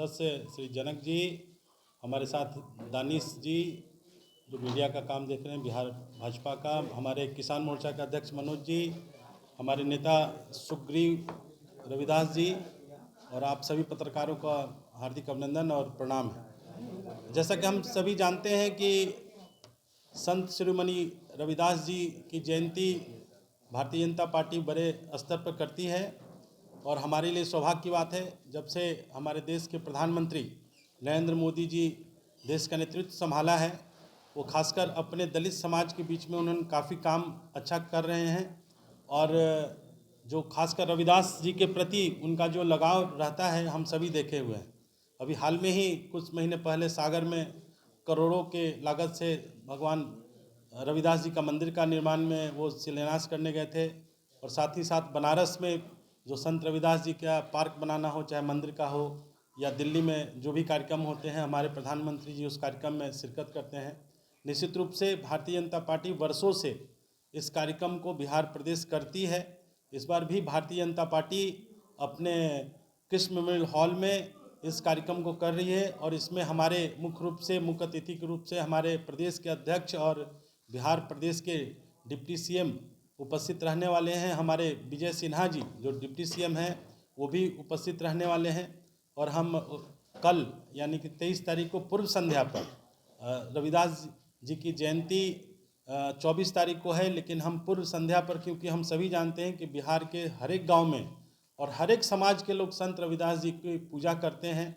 सदस्य श्री जनक जी, हमारे साथ दानिश जी जो मीडिया का काम देख रहे हैं बिहार भाजपा का, हमारे किसान मोर्चा के अध्यक्ष मनोज जी, हमारे नेता सुग्रीव रविदास जी और आप सभी पत्रकारों का हार्दिक अभिनंदन और प्रणाम है। जैसा कि हम सभी जानते हैं कि संत शिरोमणि रविदास जी की जयंती भारतीय जनता पार्टी बड़े स्तर पर करती है और हमारे लिए सौभाग्य की बात है जब से हमारे देश के प्रधानमंत्री नरेंद्र मोदी जी देश का नेतृत्व संभाला है, वो खासकर अपने दलित समाज के बीच में उन्होंने काफ़ी काम अच्छा कर रहे हैं और जो खासकर रविदास जी के प्रति उनका जो लगाव रहता है हम सभी देखे हुए हैं। अभी हाल में ही कुछ महीने पहले सागर में करोड़ों के लागत से भगवान रविदास जी का मंदिर का निर्माण में वो शिलान्यास करने गए थे और साथ ही साथ बनारस में जो संत रविदास जी का पार्क बनाना हो, चाहे मंदिर का हो या दिल्ली में जो भी कार्यक्रम होते हैं, हमारे प्रधानमंत्री जी उस कार्यक्रम में शिरकत करते हैं। निश्चित रूप से भारतीय जनता पार्टी वर्षों से इस कार्यक्रम को बिहार प्रदेश करती है। इस बार भी भारतीय जनता पार्टी अपने कृष्ण मेमोरियल हॉल में इस कार्यक्रम को कर रही है और इसमें हमारे मुख्य अतिथि के रूप से हमारे प्रदेश के अध्यक्ष और बिहार प्रदेश के डिप्टी सीएम उपस्थित रहने वाले हैं। हमारे विजय सिन्हा जी जो डिप्टी सीएम हैं वो भी उपस्थित रहने वाले हैं और हम कल यानी कि 23 तारीख को पूर्व संध्या पर रविदास जी की जयंती 24 तारीख को है, लेकिन हम पूर्व संध्या पर, क्योंकि हम सभी जानते हैं कि बिहार के हर एक गाँव में और हर एक समाज के लोग संत रविदास जी की पूजा करते हैं,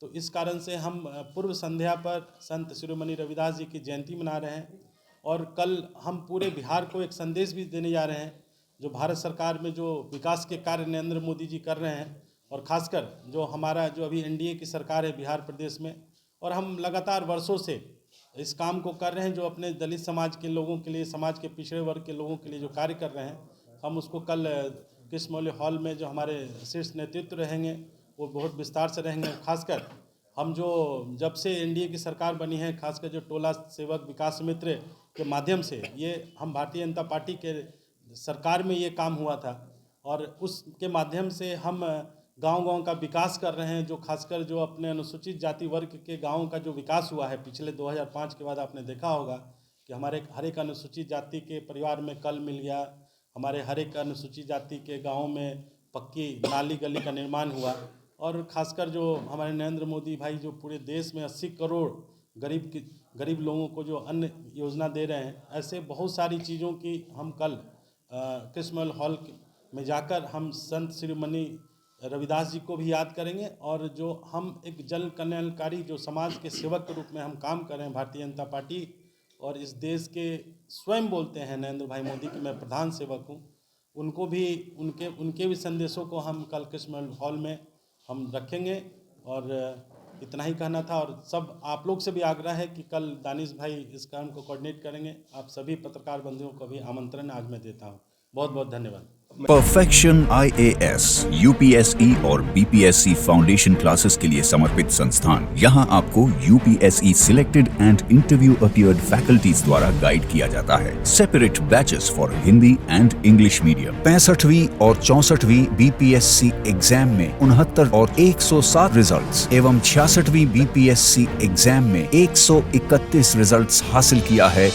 तो इस कारण से हम पूर्व संध्या पर संत शिरोमणि रविदास जी की जयंती मना रहे हैं। और कल हम पूरे बिहार को एक संदेश भी देने जा रहे हैं जो भारत सरकार में जो विकास के कार्य नरेंद्र मोदी जी कर रहे हैं और ख़ासकर जो हमारा जो अभी एनडीए की सरकार है बिहार प्रदेश में, और हम लगातार वर्षों से इस काम को कर रहे हैं जो अपने दलित समाज के लोगों के लिए, समाज के पिछड़े वर्ग के लोगों के लिए जो कार्य कर रहे हैं, हम उसको कल कृष्ण मेमोरियल हॉल में जो हमारे शीर्ष नेतृत्व रहेंगे वो बहुत विस्तार से रहेंगे। खासकर हम जो जब से एनडीए की सरकार बनी है, खासकर जो टोला सेवक विकास मित्र के माध्यम से ये हम भारतीय जनता पार्टी के सरकार में ये काम हुआ था और उसके माध्यम से हम गांव-गांव का विकास कर रहे हैं। जो खासकर जो अपने अनुसूचित जाति वर्ग के गाँव का जो विकास हुआ है पिछले 2005 के बाद, आपने देखा होगा कि हमारे हर एक अनुसूचित जाति के परिवार में कल मिल गया, हमारे हर एक अनुसूचित जाति के गाँव में पक्की नाली गली का निर्माण हुआ और ख़ासकर जो हमारे नरेंद्र मोदी भाई जो पूरे देश में 80 करोड़ गरीब लोगों को जो अन्न योजना दे रहे हैं, ऐसे बहुत सारी चीज़ों की हम कल कृष्ण मेमोरियल हॉल में जाकर हम संत शिरोमणि रविदास जी को भी याद करेंगे और जो हम एक जन कल्याणकारी जो समाज के सेवक के रूप में हम काम कर रहे हैं भारतीय जनता पार्टी, और इस देश के स्वयं बोलते हैं नरेंद्र भाई मोदी कि मैं प्रधान सेवक हूँ, उनको भी उनके भी संदेशों को हम कल कृष्ण मेमोरियल हॉल में हम रखेंगे। और इतना ही कहना था और सब आप लोग से भी आग्रह है कि कल दानिश भाई इस काम को कोऑर्डिनेट करेंगे। आप सभी पत्रकार बंधुओं को भी आमंत्रण आज मैं देता हूँ। बहुत बहुत धन्यवाद। परफेक्शन IAS, UPSE और BPSC फाउंडेशन क्लासेस के लिए समर्पित संस्थान। यहाँ आपको UPSE selected and interview appeared faculties द्वारा गाइड किया जाता है। Separate batches for Hindi and English medium. 65वीं और 64वीं BPSC एग्जाम में 69 और 107 रिजल्ट्स एवं 66वीं BPSC एग्जाम में 131 रिजल्ट्स हासिल किया है।